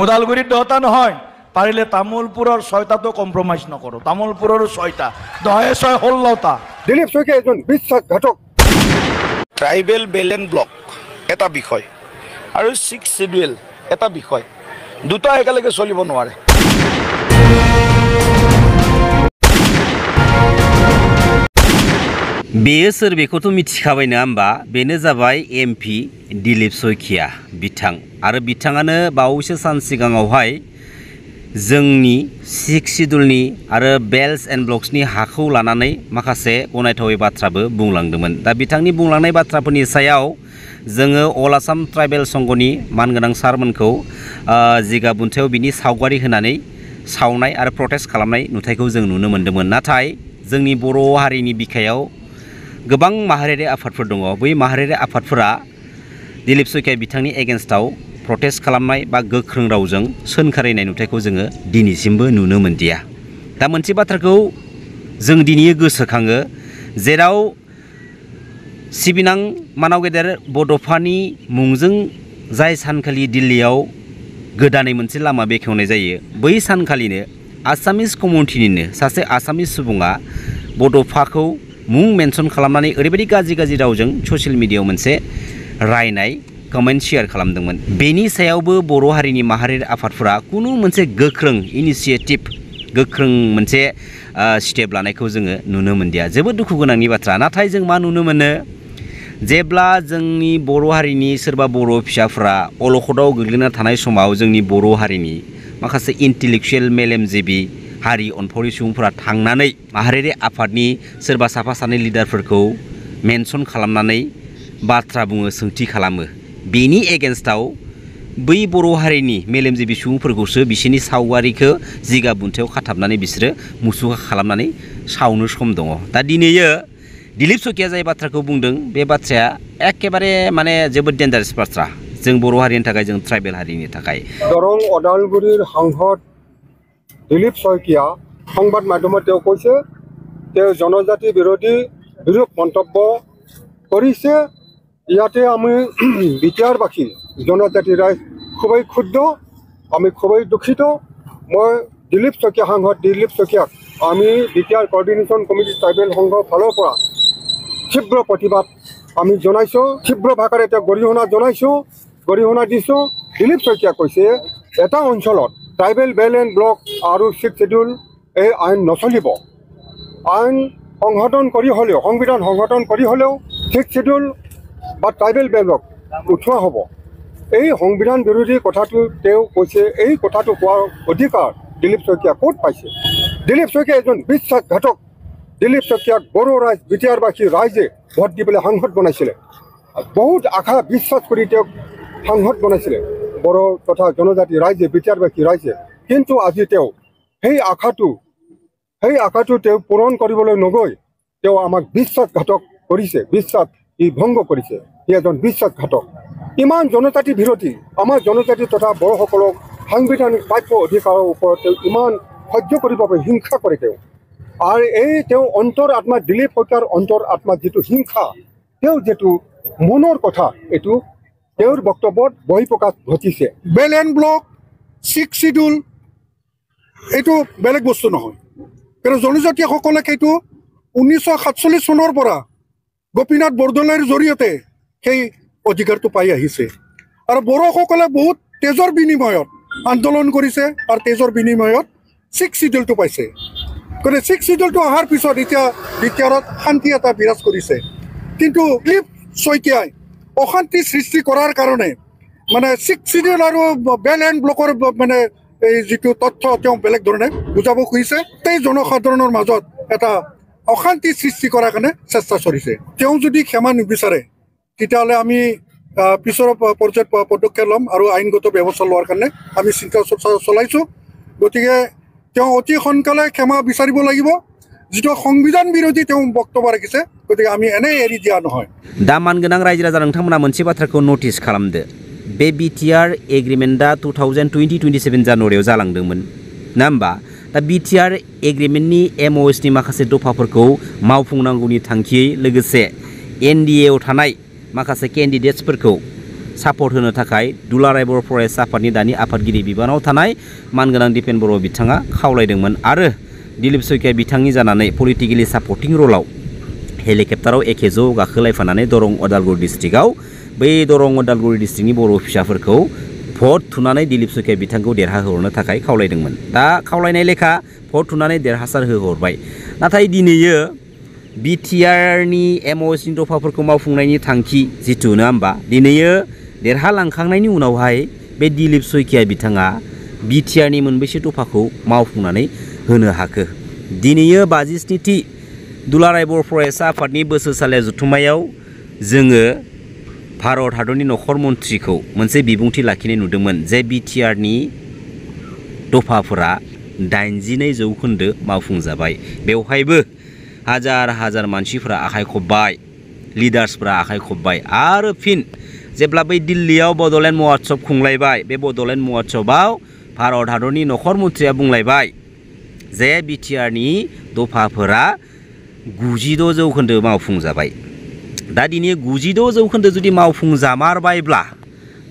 ওদালগুৰিত 10টা নহয় পাৰিলে তামোলপুৰৰ 6টাতো কম্প্ৰমাইজ নকৰো তামোলপুৰৰ 6টা 10-6 16টা দিলীপ শইকীয়া এজন বিশ্বাসঘাতক ট্ৰাইবেল বেলেন্স ব্লক এটা বিষয় আৰু 6 শিডিউল এটা বিষয় দুটা একেলগে চলিব নোৱাৰে बेयो सोर बेखौथ' मिथिखाबाय नङा होमबा बेनो जाबाय एमपि दिलीप शइकिया बिथां आरो बिथाङानो बावैसो सान सिगाङावहाय जोंनि 6 शिड्युलनि आरो बेल्स एन्ड ब्लक्सनि हाखौ लानानै माखासे गनायथावै बाथ्राबो बुंलांदोंमोन दा बिथांनि बुंलांनाय बाथ्राफोरनि सायाव जोङो अल आसाम ट्राइबेल संघनि मानगोनां सारमोनखौ जिगा बुन्थायाव बिनि सावगारि होनानै सावनाय आरो प्रटेस्ट खालामनाय नुथायखौ जों नुनो मोन्दोंमोन नाथाय जोंनि बर' हारिनि बिखायाव गोबां माहारियारि आफादफोर दङ बै माहारियारि आफादफोरा दिलीप शइकिया बिथांनि एगेन्स्टआव प्रटेस्ट खालामनाय बा गोख्रों रावजों सोंखारिनाय नुथायखौ जोङो दिनैसिमबो नुनो मोनदिया दा मोनसे बाथ्राखौ जों दिनै गोसोखाङो जेराव सिबिनां मानाव गेदेर बड'फानि मुंजों जाय सानखालि दिल्लीयाव गोदानै मोनसे लामा बेखेवनाय जायो बै सानखालिनो आसामिस कमिउनिटिनिनो सासे आसामिस सुबुङा बड'फाखौ मुं मेनसन खालामनानै ओरैबायदि गाज्रि रावजों ससियेल मिडियायाव मोनसे रायनाय कमेन्ट शेयार खालामदोंमोन बेनि सायावबो बर' हारिनि माहारियारि आफादफोरा कुनु मोनसे गोख्रों इनिशिएटिभ गोख्रों मोनसे स्टेप लानायखौ जोङो नुनो मोनदिया जोबोद दुखु गोनांनि बाथ्रा नाथाय जों मा नुनो मोनो जेब्ला जोंनि बर' हारिनि सोरबा बर' फिसाफ्रा अलखदाव गोग्लैना थानाय समाव जोंनि बर' हारिनि माखासे इन्टेलेक्चुवेल मेलेमजिबि हारि अनफावरि सुबुंफोरा थांनानै माहारियारि आफादनि सोरबा साफा सानै लिडारफोरखौ मेनसन खालामनानै बाथ्रा बुङो सोंथि खालामो बेनि एगेन्स्टआव बै बर' हारिनि मेलेमजिबि सुबुंफोरखौसो बिसोरनि सावगारिखौ जिगा बुन्थायाव खाथाबनानै बिसोरो मुसुखा खालामनानै सावनो सम दङ दा दिनैयो दिलीप शइकिया जाय बाथ्राखौ बुंदों बे बाथ्राया एखेबारे माने जोबोद डेन्जारास बाथ्रा जों बर' हारिनि थाखाय जों ट्राइबेल हारिनि थाखाय दरं अदालगुरिर সাংসদ দিলীপ শইকীয়া সংবাদ মাধ্যমত তেওঁ কৈছে তেওঁ জনজাতি বিৰোধী বিৰূপ মন্তব্য কৰিছে ইয়াতে আমি বিটিয়াৰবাসী জনজাতি ৰাইজ খুবেই ক্ষুব্ধ আমি খুবেই দুখিত মই দিলীপ শইকীয়া সাংসদ দিলীপ শইকীয়াক আমি বিটিয়াৰ কোঅৰ্ডিনেশ্যন কমিটি ট্ৰাইবেল সংঘৰ ফালৰ পৰা তীব্ৰ প্ৰতিবাদ আমি জনাইছোঁ তীব্ৰ ভাষাৰে তেওঁ গৰিহণা দিছোঁ দিলীপ শইকীয়া কৈছে এটা অঞ্চলত ট্ৰাইবেল বেলেন্স ব্লক আৰু 6 শিডিউল এই আইন নচলিব আইন সংশোধন কৰি হ'লেও সংবিধান সংশোধন কৰি হ'লেও 6 শিডিউল বা ট্ৰাইবেল ব্লক উঠোৱা হ'ব এই সংবিধান বিৰোধী কথাটো তেওঁ কৈছে এই কথাটো কোৱাৰ অধিকাৰ দিলীপ শইকীয়া ক'ত পাইছে দিলীপ শইকীয়া এজন বিশ্বাসঘাতক দিলীপ শইকীয়াক বড়ো ৰাইজ বিটিয়াৰবাসী ৰাইজে ভোট দি পেলাই সাংসদ বনাইছিলে বহুত আশা বিশ্বাস কৰি তেওঁক সাংসদ বনাইছিলে বড়ো তথা জনজাতি ৰাইজে বিটিয়াৰবাসী ৰাইজে কিন্তু আজি তেওঁ সেই আশাটো তেওঁ পূৰণ কৰিবলৈ নগৈ তেওঁ আমাক বিশ্বাসঘাতক কৰিছে বিশ্বাস ভংগ কৰিছে ই এজন বিশ্বাসঘাতক ইমান জনজাতি বিৰোধী আমাৰ জনজাতি তথা বড়োসকলক সাংবিধানিক প্ৰাপ্য অধিকাৰৰ ওপৰত তেওঁ ইমান সহ্য কৰিব পাৰে হিংসা কৰে তেওঁ আৰু এই তেওঁ অন্তৰ আত্মা দিলীপ শইকীয়াৰ অন্তৰ আত্মা যিটো হিংসা তেওঁ যিটো মনৰ কথা এইটো তেওঁৰ বক্তব্যত বহিঃপ্ৰকাশ ঘটিছে বেলেন্স ব্লক 6 শিডিউল এইটো বেলেগ বস্তু নহয় কাৰণ জনজাতীয়সকলে সেইটো 1947 চনৰ পৰা গোপীনাথ বৰদলৈৰ জৰিয়তে সেই অধিকাৰটো পাই আহিছে আৰু বড়োসকলে বহুত তেজৰ বিনিময়ত আন্দোলন কৰিছে আৰু তেজৰ বিনিময়ত 6 শিডিউলটো পাইছে কাৰণ 6 শিডিউলটো অহাৰ পিছত এতিয়া বিটিয়াৰত শান্তি এটা বিৰাজ কৰিছে কিন্তু দিলীপ শইকীয়াই অশান্তি সৃষ্টি কৰাৰ কাৰণে মানে 6 শিডিউল আৰু বেলেন্স ব্লকৰ মানে এই যিটো তথ্য তেওঁ বেলেগ ধৰণে বুজাব খুজিছে সেই জনসাধাৰণৰ মাজত এটা অশান্তি সৃষ্টি কৰাৰ কাৰণে চেষ্টা চলিছে তেওঁ যদি ক্ষমা নিবিচাৰে তেতিয়াহ'লে আমি পিছৰ পৰ্যায়ত পদক্ষেপ ল'ম আৰু আইনগত ব্যৱস্থা লোৱাৰ কাৰণে আমি চিন্তা চলাইছোঁ গতিকে তেওঁ অতি সোনকালে ক্ষমা বিচাৰিব লাগিব যিটো সংবিধান বিৰোধী তেওঁ বক্তব্য ৰাখিছে গতিকে আমি এনে এৰি দিয়া নহয় दा मानगोनां रायजो राजा नोंथांमोना मोनसे बाथ्राखौ नटिस खालामदो बे बिटिआर एग्रिमेन्टआ 2020-27 जानुवारियाव जालांदोंमोन ना होमबा दा बिटिआर एग्रिमेन्टनि एमओएसनि माखासे दफाफोरखौ मावफुंनांगौनि थांखियै लोगोसे एनडिएआव थानाय माखासे केन्डिडेट्सफोरखौ सापर्ट होनो थाखाय दुलाराय बर' फरायसा आफादनि दानि आफादगिरि बिबानाव थानाय मानगोनां दिपेन बर' बिथाङा खावलायदोंमोन आरो दिलीप सयकिया बिथांनि जानानै पलिटिकेलि सापर्टिं रलाव हेलिकप्टाराव एखे ज' गाखोलायफानानै दरं अदालगुरि डिस्ट्रिक्टआव बै दरं अदालगुरि डिस्ट्रिक्टनि बर' फिसाफोरखौ भट थुनानै दिलीप सयकिया बिथांखौ देरहाहोहरनो थाखाय खावलायदोंमोन। दा खावलायनाय लेखा भट थुनानै देरहासार होहरबाय। नाथाय दिनैयो बिटिआरनि एमअएसनि दफाफोरखौ मावफुंनायनि थांखि जिथु नङा होमबा दिनैयो देरहालांखांनायनि उनावहाय बे दिलीप सयकिया बिथाङा बिटिआरनि मोनबेसे दफाखौ मावफुंनानै होनो हाखो। दिनैयो 57थि दुलाराय बर' फरायसा आफादनि बोसोरसालिया जथुम्मायाव जोङो भारत हादरनि नखर मन्थ्रिखौ मोनसे बिबुंथि लाखिनाय नुदोंमोन जे बिटिआरनि दफाफोरा 82% मावफुंजाबाय। बेवहायबो हाजार हाजार मानसिफोरा आखाइ खब्बाय, लिडार्सफोरा आखाइ खब्बाय आरो फिन जेब्ला बै दिल्लीयाव बड'लेण्ड महोत्सब खुंलायबाय बे बड'लेण्ड महोत्सबआव भारत हादरनि नखर मन्थ्रिया बुंलायबाय जे बिटिआरनि दफाफोरा 96% मावफुंजाबाय। दा दिनै 96% जुदि मावफुंजामारबायब्ला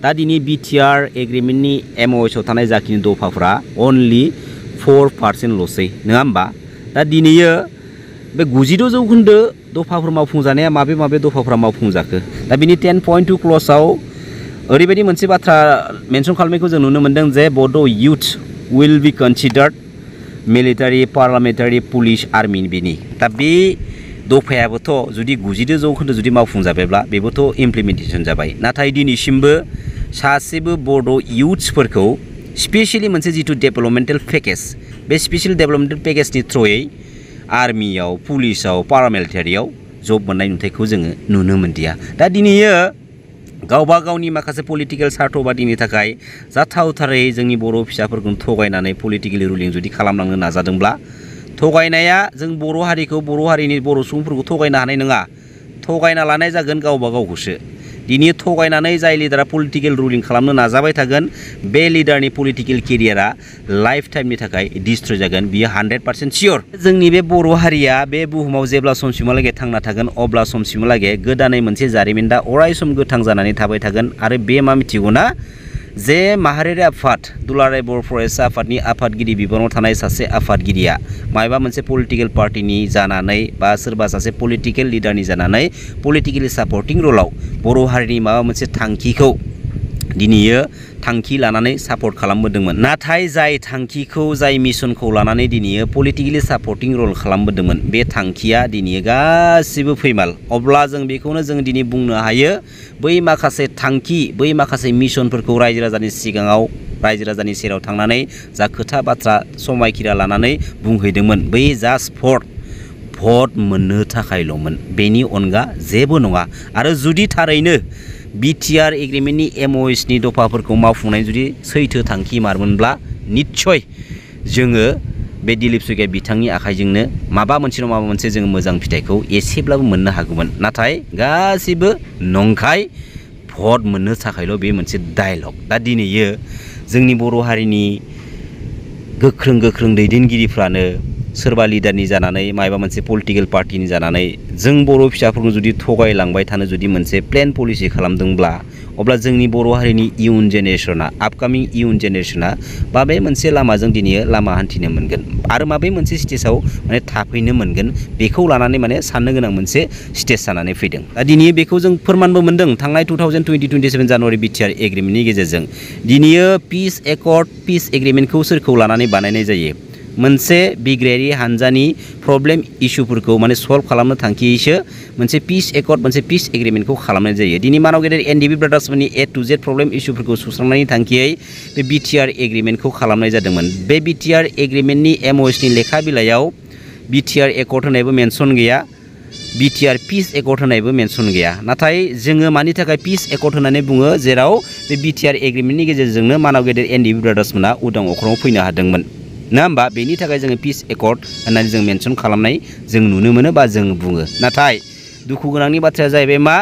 दा दिनै बिटिआर एग्रिमेन्टनि एमअएसआव थानाय जाखिनि दफाफोरा अनलि 4%ल'सै नङा होमबा। दा दिनैयो बे 96% दफाफोर मावफुंजानाया माबे माबे दफाफोरा मावफुंजाखो। दा बिनि 10.2 क्ल'जआव ओरैबायदि मोनसे बाथ्रा मेनसन खालामनायखौ जों नुनो मोन्दों जे बड' youth will be considered military parliamentary police army बिनि। दा बे दफायाबोथ' जुदि 96% जुदि मावफुंजाबायब्ला बेबोथ' इमप्लिमेन्टेसन जाबाय। नाथाय दिनैसिमबो सासेबो बड' इउथ्सफोरखौ स्पेसियेलि मोनसे जिथु डेभेलपमेन्टेल पेकेज बे स्पेसियेल डेभेलपमेन्टेल पेकेजनि थ्रुयै आर्मियाव पुलिसाव पारामिलिटारियाव जब मोननाय नुथायखौ जोङो नुनो मोनदिया। दा दिनैयो गावबा गावनि माखासे पलिटिकेल सार्थबादिनि थाखाय जाथावथारै जोंनि बर' फिसाफोरखौ थगायनानै पलिटिकेलि रुलिं जुदि खालामलांनो नाजादोंब्ला थगायनाया जों बर' हारिखौ बर' हारिनि बर' सुबुंफोरखौ थगायनो हानाय नङा। थगायना लानाय जागोन गावबा गावखौसो। दिनै थगायनानै जाय लिडारा पलिटिकेल रुलिं खालामनो नाजाबाय थागोन बे लिडारनि पलिटिकेल केरियारा लाइफ टाइमनि थाखाय डिस्ट्रय जागोन बियो 100% सियर। जोंनि बे बर' हारिया बे बुहुमाव जेब्ला समसिमहालागै थांना थागोन अब्ला समसिमहालागै गोदानै मोनसे जारिमिना अराय सम गोथां जानानै थाबाय थागोन। आरो बे मा मिथिगौना जे माहारियारि आफाद दुलाराय बर' फरायसा आफादनि आफादगिरि बिबानाव थानाय सासे आफादगिरिया मायबा मोनसे पलिटिकेल पार्टिनि जानानै बा सोरबा सासे पलिटिकेल लिडारनि जानानै पलिटिकेलि सापर्टिं रलाव बर' हारिनि माबा मोनसे थांखिखौ दिनैयो थांखि लानानै सापर्ट खालामबोदोंमोन। नाथाय जाय थांखिखौ जाय मिशनखौ लानानै दिनैयो पलिटिकेलि सापर्टिं रल खालामबोदोंमोन बे थांखिया दिनै गासिबो फैमाल। अब्ला जों बेखौनो जों दिनै बुंनो हायो बै माखासे थांखि बै माखासे मिशनफोरखौ रायजो राजानि सिगाङाव रायजो राजानि सेराव थांनानै जा खोथा बाथ्रा समायखिरा लानानै बुंहैदोंमोन बै जास्ट भट मोननो थाखायल'मोन बेनि अनगा जेबो नङा। आरो जुदि थारैनो बिटिआर एग्रिमेन्टनि एमअएसनि दफाफोरखौ मावफुंनाय जुदि सैथो थांखि मारमोनब्ला निस्सय जोङो बे दिलीप सयकिया बिथांनि आखाइजोंनो माबा मोनसे नङा माबा मोनसे जोङो मोजां फिथाइखौ एसेब्लाबो मोननो हागौमोन। नाथाय गासिबो नंखाय भट मोननो थाखायल' बे मोनसे डायलग। दा दिनैयो जोंनि बर' हारिनि गोख्रों गोख्रों दैदेनगिरिफ्रानो सोरबा लिडारनि जानानै मायबा मोनसे पलिटिकेल पार्टिनि जानानै जों बर' फिसाफोरखौ जुदि थगायलांबाय थानो जुदि मोनसे प्लेन पलिसि खालामदोंब्ला अब्ला जोंनि बर' हारिनि इयुन जेनेरेशना आपकामिं इयुन जेनेरेशना माबे मोनसे लामाजों दिनै लामा हान्थिनो मोनगोन आरो माबे मोनसे स्टेजाव माने थाफैनो मोनगोन बेखौ लानानै माने साननो गोनां मोनसे स्टेज जानानै फैदों। दा दिनै बेखौ जों फोरमानबो मोनदों थांनाय 2020-27 जानुवारि बिटिआर एग्रिमेन्टनि गेजेरजों। दिनैयो पिस एग्रिमेन्टखौ सोरखौ लानानै बानायनाय जायो मोनसे बिग्रायारि हानजानि प्रब्लेम इस्युफोरखौ माने सल्भ खालामनो थांखियैसो मोनसे पिस एग्रिमेन्टखौ खालामनाय जायो। दिनै मानाव गेदेर एनडिबि ब्रादार्सफोरनि A to Z प्रब्लेम इस्युफोरखौ सुस्रांनायनि थांखियै बे बिटिआर एग्रिमेन्टखौ खालामनाय जादोंमोन। बे बिटिआर एग्रिमेन्टनि एमअएसनि लेखा बिलाइयाव बिटिआर एकर्ड होनायबो मेनसन गैया, बिटिआर पिस एकर्ड होनायबो मेनसन गैया। नाथाय जोङो मानि थाखाय पिस एकर्ड होननानै बुङो जेराव बे बिटिआर एग्रिमेन्टनि गेजेरजोंनो मानाव गेदेर एनडिबि ब्रादार्समोना उदां अख्राङाव फैनो हादोंमोन नङा होमबा। बेनि थाखाय जोङो पिस एकर्ड होननानै जों मेनसन खालामनाय जों नुनो मोनो बा जों बुङो। नाथाय दुखु गोनांनि बाथ्राया जाहैबाय मा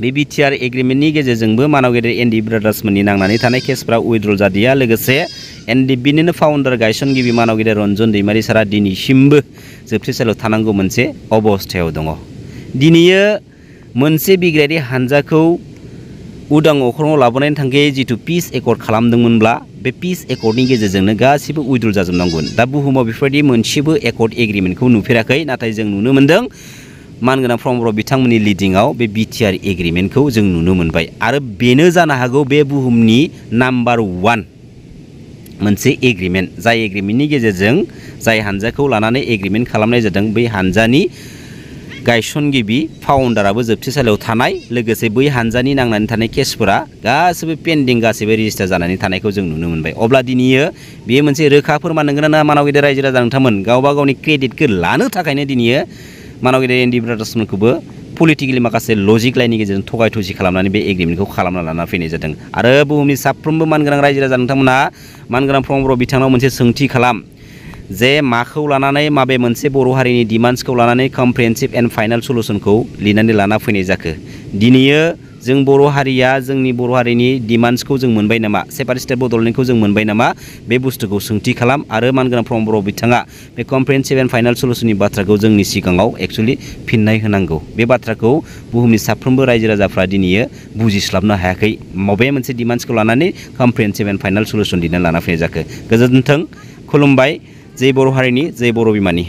बे बिटिआर एग्रिमेन्टनि गेजेरजोंबो मानाव गेदेर एनडिबि ब्रादार्समोननि नांनानै थानाय केसफ्रा उइथड्र जादिया। लोगोसे एनडिबिनिनो फाउन्डार गायसनगिरि मानाव गेदेर रन्जन दैमारि सारा दिनैसिमबो जोबथेसालियाव थानांगौ मोनसे अबस्थायाव दङ। दिनैयो मोनसे बिग्रायारि हानजाखौ उदां अख्राङाव लाबोनायनि थांखियै जिथु पिस एकर्ड खालामदोंमोनब्ला बे पिस एकर्डनि गेजेरजोंनो गासिबो उइड्रल जाजोबनांगोन दा बुहुमाव बेफोरबायदि मोनसेबो एकर्ड एग्रिमेन्टखौ नुफेराखै नाथाय जों नुनो मोन्दों मानगोनां प्रमद बर' बिथांमोननि लिडिंआव बे बिटिआर एग्रिमेन्टखौ जों नुनो मोनबाय आरो बेनो जानो हागौ बे बुहुमनि नाम्बार 1 मोनसे एग्रिमेन्ट जाय एग्रिमेन्टनि गेजेरजों जाय हानजाखौ लानानै एग्रिमेन्ट खालामनाय जादों बै हानजानि गायसनगिरि फाउन्डाराबो जोबथेसालियाव थानाय लोगोसे बै हानजानि नांनानै थानाय केसफोरा गासिबो पेन्डिं गासिबो रेजिस्टार जानानै थानायखौ जों नुनो मोनबाय अब्ला दिनैयो बेयो मोनसे रोखा फोरमान नंगौना नङा मानव गेदेर रायजो राजा नोंथांमोन गावबा गावनि क्रेडिटखौ लानो थाखायनो दिनैयो मानव गेदेर एनडि ब्रादार्समोनखौबो पलिटिकेलि माखासे लजिक लाइननि गेजेरजों थगाय थसि खालामनानै बे एग्रिमेन्टखौ खालामना लाना फैनाय जादों आरो बुहुमनि साफ्रोमबो मानगोनां रायजो राजा नोंथांमोना मानगोनां प्रमद बर' बिथांनाव मोनसे सोंथि खालाम जे माखौ लानानै माबे मोनसे बर' हारिनि डिमान्ड्सखौ लानानै कमप्रिहेन्सिभ एन्ड फाइनाल सलुसनखौ लिरनानै लाना फैनाय जाखो दिनैयो जों बर' हारिया जोंनि बर' हारिनि डिमान्ड्सखौ जों मोनबाय नामा सेपारेट स्टेट बदलनायखौ जों मोनबाय नामा बे बुस्थुखौ सोंथि खालाम आरो मानगोनां प्रमद बर' बिथाङा बे कमप्रिहेन्सिभ एन्ड फाइनाल सलुसननि बाथ्राखौ जोंनि सिगाङाव एक्चुअलि फिननाय होनांगौ बे बाथ्राखौ बुहुमनि साफ्रोमबो रायजो राजाफ्रा दिनैयो बुजिस्लाबनो हायाखै बबे मोनसे डिमान्ड्सखौ लानानै कमप्रिहेन्सिभ एन्ड फाइनाल सलुसन लिरनानै लाना फैनाय जाखो गोजोन्थों खुलुमबाय जय बर' हारिनि जय बर' बिमानि